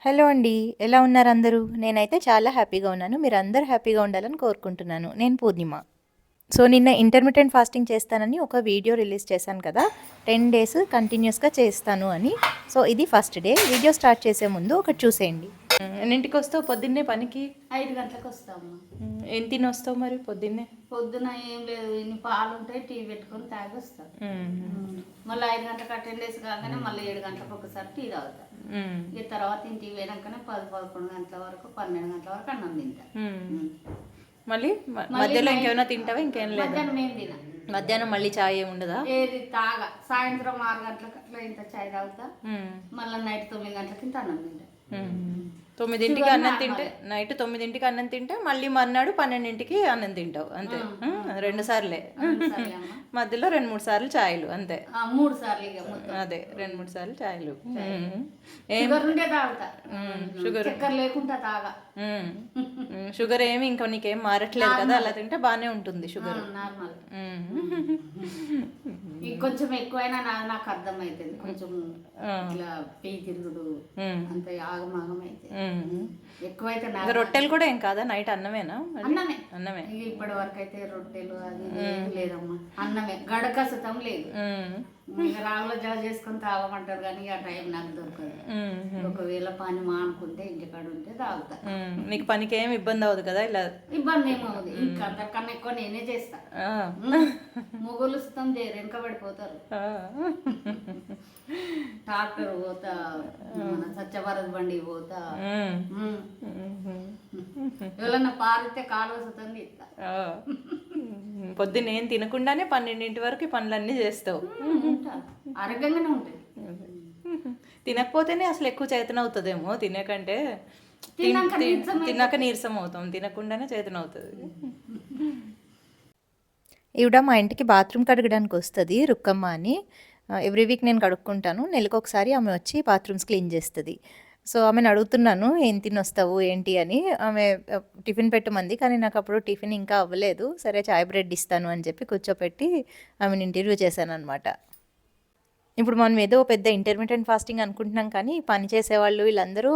Hello అండి. ఎలా ఉన్నారు అందరూ? నేనైతే చాలా హ్యాపీగా ఉన్నాను. మీరందరూ హ్యాపీగా ఉండాలని కోరుకుంటున్నాను. నేను పూర్ణిమ. సో, నిన్న ఇంటర్మిటెంట్ ఫాస్టింగ్ చేస్తానని ఒక వీడియో రిలీజ్ చేశాను కదా! 10 డేస్ కంటిన్యూస్‌గా చేస్తాను అని. సో, ఇది ఫస్ట్ డే. వీడియో స్టార్ట్ చేసే ముందు ఒకటి చూసేయండి. ఎన్నింటికొస్తావు పొద్దున్నే పనికి? 5 గంటలకు వస్తాము. ఏం తినొస్తావు మరి పొద్దున్నే? పొద్దున ఏం లేదు, ఇన్ని పాలు ఉంటాయి, టీ పెట్టుకొని తాగి వస్తాం. మళ్ళీ 5 గంటలకు అటెండెన్స్ కాగానే మళ్ళీ 7 గంటలకు ఒకసారి టీ తాగుతాం. ఇక తర్వాత ఇంటికి పోయినాకనే 10-11 గంటల వరకు 12 గంటల వరకు అన్నం తింటా. మళ్ళీ మధ్యలో ఇంకేమైనా తింటావా? ఇంకేం లేదు. మధ్యాహ్నం ఏం తిన. మధ్యాహ్నం మళ్ళీ చాయ్ ఏమి ఉండదా? ఏది తాగా. సాయంత్రం 6 గంటలకు అట్లా ఇంత చాయ్ తాగుతా. మళ్ళీ నైట్ 9 గంటలకి ఇంత అన్నం తింటా. 9ంటికి అన్నం తింటే, నైట్ 9ంటికి అన్నం తింటే మళ్ళీ మర్నాడు 12ంటికి అన్నం తింటావు అంతే. 2 సార్లే. మధ్యలో 2-3 సార్లు చాయలు అంతే. 3 సార్లు అదే 2-3 సార్లు చాయలు. షుగర్ లేకుండా తాగా. షుగర్ ఏమి ఇంకా నీకేం మారట్లేదు కదా, అలా తింటే బాగానే ఉంటుంది షుగర్. నార్మల్. కొంచెం ఎక్కువైనా నాకు అర్థమైతుంది. కొంచెం ఇట్లా పెయి తిరుగుడు అంత ఆగమాగం అయితే ఎక్కువైతే. రొట్టెలు కూడా ఏం కాదా? నైట్ అన్నమేనా? అన్నమే. ఇప్పటి వరకు అయితే రొట్టెలు అది లేదమ్మా, అన్నమే. గడక సుతం లేదు. రాగులో జల చేసుకొని తాగమంటారు కానీ ఆ టైం నాకు దొరకదు. ఒకవేళ పని మానుకుంటే ఇంటికాడ ఉంటే తాగుతా. నీకు పనికి ఏమి ఇబ్బంది అవ్వదు కదా? ఇలా ఇబ్బంది ఏమవుతుంది. ఇంకా అంతకన్నా ఎక్కువ నేనే చేస్తా. మొగలు సుతం చేయరు, వెనక పడిపోతారు. ట్రాక్టర్ పోతా, మన స్వచ్ఛభారత్ బండి పోతా. ఎవరన్నా పారితే కాలువ సుతం తీస్తా. పొద్దున్న ఏం తినకుండానే 12 వరకు పనులన్నీ చేస్తావు. ఆరోగ్యంగానే ఉంటాయి. తినకపోతేనే అసలు ఎక్కువ చేతన అవుతుందేమో. తినకంటే తిన్నాక నీరసం అవుతాం, తినకుండానే చేతన అవుతుంది. ఈవిడ మా ఇంటికి బాత్రూమ్ కడగడానికి వస్తుంది, రుక్కమ్మ అని. ఎవ్రీ వీక్ నేను కడుక్కుంటాను. నెలకు ఒకసారి ఆమె వచ్చి బాత్రూమ్స్ క్లీన్ చేస్తుంది. సో ఆమెను అడుగుతున్నాను ఏం తినొస్తావు ఏంటి అని. ఆమె టిఫిన్ పెట్టమంది, కానీ నాకు అప్పుడు టిఫిన్ ఇంకా అవ్వలేదు. సరే చాయ్ బ్రెడ్ ఇస్తాను అని చెప్పి కూర్చోపెట్టి ఆమెను ఇంటర్వ్యూ చేశాను అనమాట. ఇప్పుడు మనం ఏదో పెద్ద ఇంటర్మిటెంట్ ఫాస్టింగ్ అనుకుంటున్నాం, కానీ పని చేసేవాళ్ళు వీళ్ళందరూ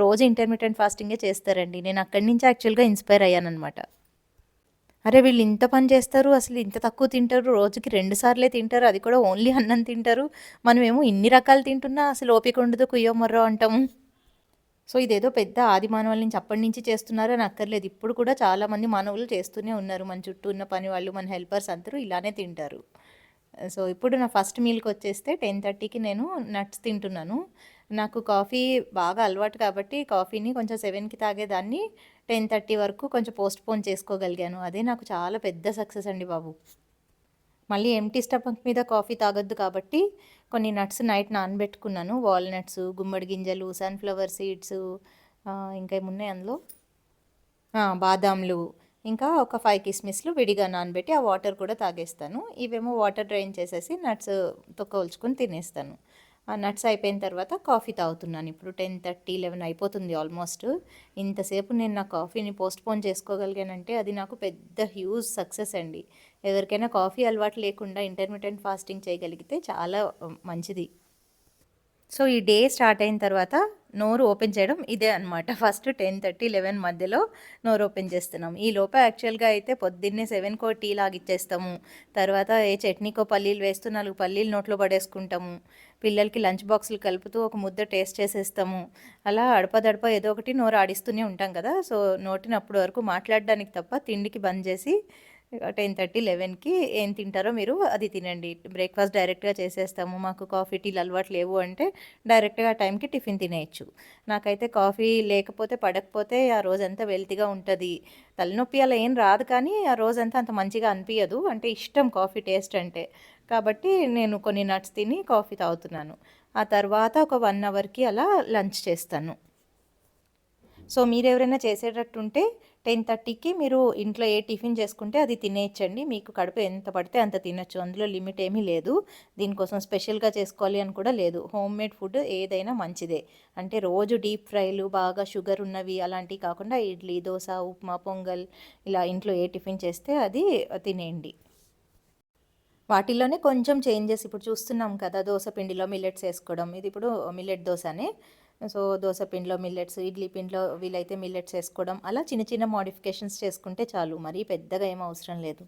రోజు ఇంటర్మిటెంట్ ఫాస్టింగే చేస్తారండి. నేను అక్కడి నుంచి యాక్చువల్గా ఇన్స్పైర్ అయ్యాను అనమాట. అరే వీళ్ళు ఇంత పని చేస్తారు, అసలు ఇంత తక్కువ తింటారు, రోజుకి 2 సార్లే తింటారు, అది కూడా ఓన్లీ అన్నం తింటారు. మనమేమో ఇన్ని రకాలు తింటున్నా అసలు ఓపిక ఉండదు, కుయ్యో మర్రో అంటాము. సో ఇదేదో పెద్ద ఆది మానవుల నుంచి అప్పటి నుంచి చేస్తున్నారు అని అక్కర్లేదు. ఇప్పుడు కూడా చాలామంది మానవులు చేస్తూనే ఉన్నారు. మన చుట్టూ ఉన్న పని వాళ్ళు, మన హెల్పర్స్ అందరూ ఇలానే తింటారు. సో ఇప్పుడు నా ఫస్ట్ మీల్కి వచ్చేస్తే 10:30కి నేను నట్స్ తింటున్నాను. నాకు కాఫీ బాగా అలవాటు కాబట్టి కాఫీని కొంచెం 7కి తాగేదాన్ని. 10:30 వరకు కొంచెం పోస్ట్పోన్ చేసుకోగలిగాను. అదే నాకు చాలా పెద్ద సక్సెస్ అండి బాబు. మళ్ళీ ఎంటీ స్టమక్ మీద కాఫీ తాగొద్దు కాబట్టి కొన్ని నట్స్ నైట్ నానబెట్టుకున్నాను. వాల్నట్స్, గుమ్మడి గింజలు, సన్ఫ్లవర్ సీడ్స్, ఇంకా ఏమున్నాయి అందులో, బాదాంలు, ఇంకా ఒక 5 కిస్మిస్లు విడిగా నానబెట్టి ఆ వాటర్ కూడా తాగేస్తాను. ఇవేమో వాటర్ డ్రైన్ చేసేసి నట్స్ తొక్కవలుచుకొని తినేస్తాను. ఆ నట్స్ అయిపోయిన తర్వాత కాఫీ తాగుతున్నాను. ఇప్పుడు 10:30, 11 అయిపోతుంది ఆల్మోస్ట్. ఇంతసేపు నేను నా కాఫీని పోస్ట్పోన్ చేసుకోగలిగానంటే అది నాకు పెద్ద హ్యూజ్ సక్సెస్ అండి. ఎవరికైనా కాఫీ అలవాటు లేకుండా ఇంటర్మిటెంట్ ఫాస్టింగ్ చేయగలిగితే చాలా మంచిది. సో ఈ డే స్టార్ట్ అయిన తర్వాత నోరు ఓపెన్ చేయడం ఇదే అనమాట. ఫస్ట్ 10:30, 11 మధ్యలో నోరు ఓపెన్ చేస్తున్నాం. ఈ లోపల యాక్చువల్గా అయితే పొద్దున్నే 7కో టీ లాగిచ్చేస్తాము. తర్వాత ఏ చట్నీకో పల్లీలు వేస్తూ 4 పల్లీలు నోట్లో పడేసుకుంటాము. పిల్లలకి లంచ్ బాక్సులు కలుపుతూ ఒక ముద్ద టేస్ట్ చేసేస్తాము. అలా అడపదడప ఏదో ఒకటి నోరు ఆడిస్తూనే ఉంటాం కదా. సో నోటిని అప్పటి వరకు మాట్లాడడానికి తప్ప తిండికి బంద్ చేసి 10:30, 11కి ఏం తింటారో మీరు అది తినండి. బ్రేక్ఫాస్ట్ డైరెక్ట్గా చేసేస్తాము. మాకు కాఫీ టీలు అలవాటు లేవు అంటే డైరెక్ట్గా ఆ టైంకి టిఫిన్ తినేయచ్చు. నాకైతే కాఫీ లేకపోతే పడకపోతే ఆ రోజంతా వెల్తీగా ఉంటుంది. తలనొప్పి అలా ఏం రాదు, కానీ ఆ రోజంతా అంత మంచిగా అనిపించదు. అంటే ఇష్టం కాఫీ టేస్ట్ అంటే, కాబట్టి నేను కొన్ని నట్స్ తిని కాఫీ తాగుతున్నాను. ఆ తర్వాత ఒక 1 అవర్కి అలా లంచ్ చేస్తాను. సో మీరు ఎవరైనా చేసేటట్టుంటే 10:30కి మీరు ఇంట్లో ఏ టిఫిన్ చేసుకుంటే అది తినేయచ్చండి. మీకు కడుపు ఎంత పడితే అంత తినచ్చు. అందులో లిమిట్ ఏమీ లేదు. దీనికోసం స్పెషల్గా చేసుకోవాలి అని కూడా లేదు. హోమ్ మేడ్ ఫుడ్ ఏదైనా మంచిదే. అంటే రోజు డీప్ ఫ్రైలు, బాగా షుగర్ ఉన్నవి అలాంటివి కాకుండా ఇడ్లీ, దోశ, ఉప్మా, పొంగల్ ఇలా ఇంట్లో ఏ టిఫిన్ చేస్తే అది తినేయండి. వాటిల్లోనే కొంచెం చేంజెస్ ఇప్పుడు చూస్తున్నాం కదా. దోశ పిండిలో మిల్లెట్స్ వేసుకోవడం, ఇది ఇప్పుడు మిల్లెట్ దోశనే. సో దోస పిండిలో మిల్లెట్స్, ఇడ్లీ పిండిలో వీలైతే మిల్లెట్స్ వేసుకోవడం, అలా చిన్న చిన్న మోడిఫికేషన్స్ చేసుకుంటే చాలు, మరీ పెద్దగా ఏం అవసరం లేదు.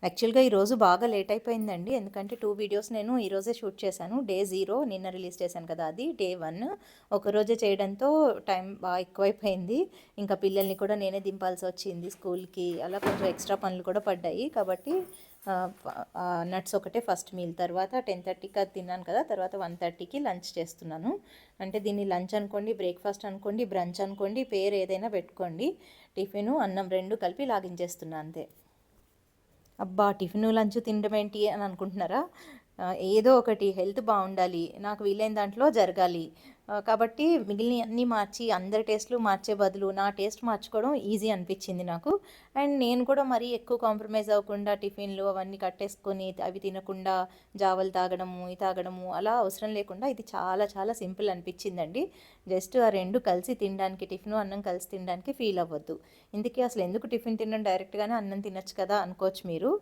యాక్చువల్గా ఈరోజు బాగా లేట్ అయిపోయిందండి, ఎందుకంటే 2 వీడియోస్ నేను ఈరోజే షూట్ చేశాను. డే 0 నిన్న రిలీజ్ చేశాను కదా, అది డే 1 ఒకరోజే చేయడంతో టైం బాగా ఎక్కువైపోయింది. ఇంకా పిల్లల్ని కూడా నేనే దింపాల్సి వచ్చింది స్కూల్కి, అలా కొంచెం ఎక్స్ట్రా పనులు కూడా పడ్డాయి. కాబట్టి నట్స్ ఒకటే ఫస్ట్ మీల్, తర్వాత 10:30కి అది తిన్నాను కదా, తర్వాత 1:30కి లంచ్ చేస్తున్నాను. అంటే దీన్ని లంచ్ అనుకోండి, బ్రేక్ఫాస్ట్ అనుకోండి, బ్రంచ్ అనుకోండి, పేరు ఏదైనా పెట్టుకోండి. టిఫిను అన్నం 2 కలిపి లాగించేస్తున్నా అంతే. అబ్బా! టిఫిను, లంచ్ తినడం ఏంటి అని అనుకుంటున్నారా? ఏదో ఒకటి హెల్త్ బాగుండాలి, నాకు వీలైన దాంట్లో జరగాలి. కాబట్టి మిగిలినవి అన్నీ మార్చి అందరి టేస్ట్లు మార్చే బదులు నా టేస్ట్ మార్చుకోవడం ఈజీ అనిపించింది నాకు. అండ్ నేను కూడా మరీ ఎక్కువ కాంప్రమైజ్ అవ్వకుండా టిఫిన్లు అవన్నీ కట్టేసుకొని అవి తినకుండా జావలు తాగడము, ఇవి తాగడము అలా అవసరం లేకుండా ఇది చాలా చాలా సింపుల్ అనిపించిందండి. జస్ట్ ఆ 2 కలిసి తినడానికి, టిఫిను అన్నం కలిసి తినడానికి ఫీల్ అవ్వద్దు. ఇందుకే అసలు ఎందుకు టిఫిన్ తినడం, డైరెక్ట్గానే అన్నం తినొచ్చు కదా అనుకోవచ్చు మీరు.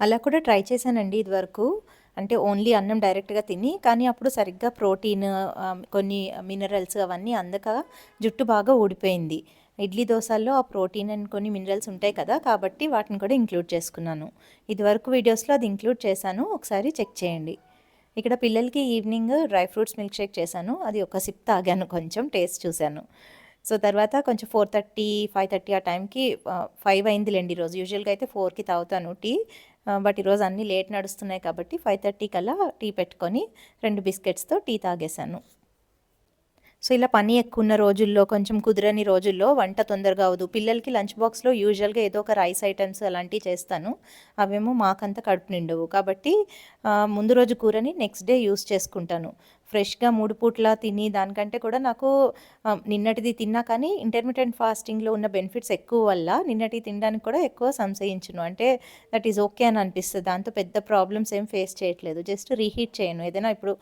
అలా కూడా ట్రై చేశానండి ఇదివరకు. అంటే ఓన్లీ అన్నం డైరెక్ట్‌గా తిని, కానీ అప్పుడు సరిగ్గా ప్రోటీన్, కొన్ని మినరల్స్ అవన్నీ అందక జుట్టు బాగా ఊడిపోయింది. ఇడ్లీ దోసల్లో ఆ ప్రోటీన్ అండ్ కొన్ని మినరల్స్ ఉంటాయి కదా, కాబట్టి వాటిని కూడా ఇంక్లూడ్ చేసుకున్నాను. ఇదివరకు వీడియోస్‌లో అది ఇంక్లూడ్ చేశాను, ఒకసారి చెక్ చేయండి. ఇక్కడ పిల్లలకి evening dry fruits milk shake చేశాను. అది ఒక సిప్ తాగాను, కొంచెం టేస్ట్ చూశాను. సో తర్వాత కొంచెం 4:30, 5:30 ఆ టైంకి 5 అయిందిలేండి ఈరోజు. యూజువల్గా అయితే 4కి తాగుతాను టీ. బట్ ఈరోజు అన్నీ లేట్ నడుస్తున్నాయి కాబట్టి 5:30 కల్లా టీ పెట్టుకొని 2 బిస్కెట్స్తో టీ తాగేశాను. సో ఇలా పని ఎక్కువ ఉన్న రోజుల్లో, కొంచెం కుదరని రోజుల్లో వంట తొందరగా అవ్వదు. పిల్లలకి లంచ్ బాక్స్లో యూజువల్గా ఏదో ఒక రైస్ ఐటమ్స్ అలాంటివి చేస్తాను. అవేమో మాకంత కడుపు నిండవు. కాబట్టి ముందు రోజు కూరని నెక్స్ట్ డే యూస్ చేసుకుంటాను. ఫ్రెష్గా 3 పూట్ల తిని దానికంటే కూడా నాకు నిన్నటిది తిన్నా కానీ ఇంటర్మిటెంట్ ఫాస్టింగ్లో ఉన్న బెనిఫిట్స్ ఎక్కువ వల్ల నిన్నటిది తినడానికి కూడా ఎక్కువ సంశయించును. అంటే దట్ ఈజ్ ఓకే అని అనిపిస్తుంది. దాంతో పెద్ద ప్రాబ్లమ్స్ ఏం ఫేస్ చేయట్లేదు. జస్ట్ రీహీట్ చేయను. ఏదైనా ఇప్పుడు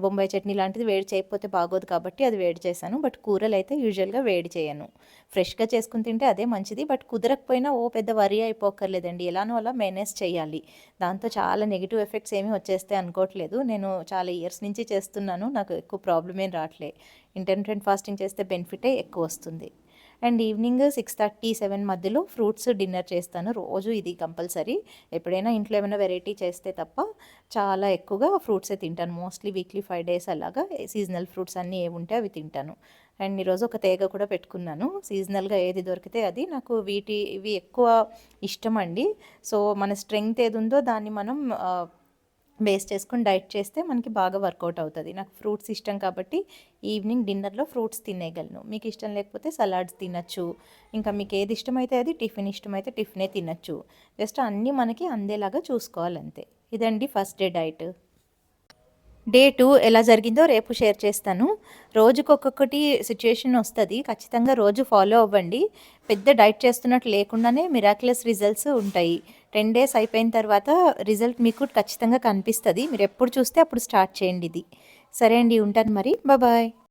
బొంబాయి చట్నీ లాంటిది వేడి చేయకపోతే బాగోదు కాబట్టి అది వేడి చేశాను. బట్ కూరలు అయితే యూజువల్గా వేడి చేయను. ఫ్రెష్గా చేసుకుని తింటే అదే మంచిది. బట్ కుదరకపోయినా పెద్ద వరీ అయిపోక్కర్లేదండి. ఎలానో అలా మేనేజ్ చేయాలి. దాంతో చాలా నెగిటివ్ ఎఫెక్ట్స్ ఏమీ వచ్చేస్తాయి అనుకోవట్లేదు. నేను చాలా ఇయర్స్ నుంచి చేస్తున్నాను, నాకు ఎక్కువ ప్రాబ్లమ్ ఏం రావట్లే. ఇంటర్మిటెంట్ ఫాస్టింగ్ చేస్తే బెనిఫిటే ఎక్కువ వస్తుంది. అండ్ ఈవినింగ్ 6:30, 7 మధ్యలో ఫ్రూట్స్ డిన్నర్ చేస్తాను. రోజు ఇది కంపల్సరీ. ఎప్పుడైనా ఇంట్లో ఏమైనా వెరైటీ చేస్తే తప్ప చాలా ఎక్కువగా ఫ్రూట్సే తింటాను. మోస్ట్లీ వీక్లీ 5 డేస్ అలాగా సీజనల్ ఫ్రూట్స్ అన్నీ ఏవి ఉంటే అవి తింటాను. అండ్ ఈరోజు ఒక తేగ కూడా పెట్టుకున్నాను. సీజనల్గా ఏది దొరికితే అది. నాకు ఇవి ఎక్కువ ఇష్టం అండి. సో మన స్ట్రెంగ్త్ ఏది ఉందో దాన్ని మనం బేస్ చేసుకొని డైట్ చేస్తే మనకి బాగా వర్కౌట్ అవుతుంది. నాకు ఫ్రూట్స్ ఇష్టం కాబట్టి ఈవినింగ్ డిన్నర్లో ఫ్రూట్స్ తినేయగలను. మీకు ఇష్టం లేకపోతే సలాడ్స్ తినచ్చు. ఇంకా మీకు ఏది ఇష్టమైతే అది, టిఫిన్ ఇష్టమైతే టిఫినే తినచ్చు. జస్ట్ అన్నీ మనకి అందేలాగా చూసుకోవాలంతే. ఇదండి ఫస్ట్ డే డైట్. డే 2 ఎలా జరిగిందో రేపు షేర్ చేస్తాను. రోజుకొక్కొక్కటి సిచ్యుయేషన్ వస్తుంది, ఖచ్చితంగా రోజు ఫాలో అవ్వండి. పెద్ద డైట్ చేస్తున్నట్టు లేకుండానే మిరాక్యులస్ రిజల్ట్స్ ఉంటాయి. 10 డేస్ అయిపోయిన తర్వాత రిజల్ట్ మీకు ఖచ్చితంగా కనిపిస్తుంది. మీరు ఎప్పుడు చూస్తే అప్పుడు స్టార్ట్ చేయండి ఇది. సరే అండి, ఉంటాను మరి. బాయ్.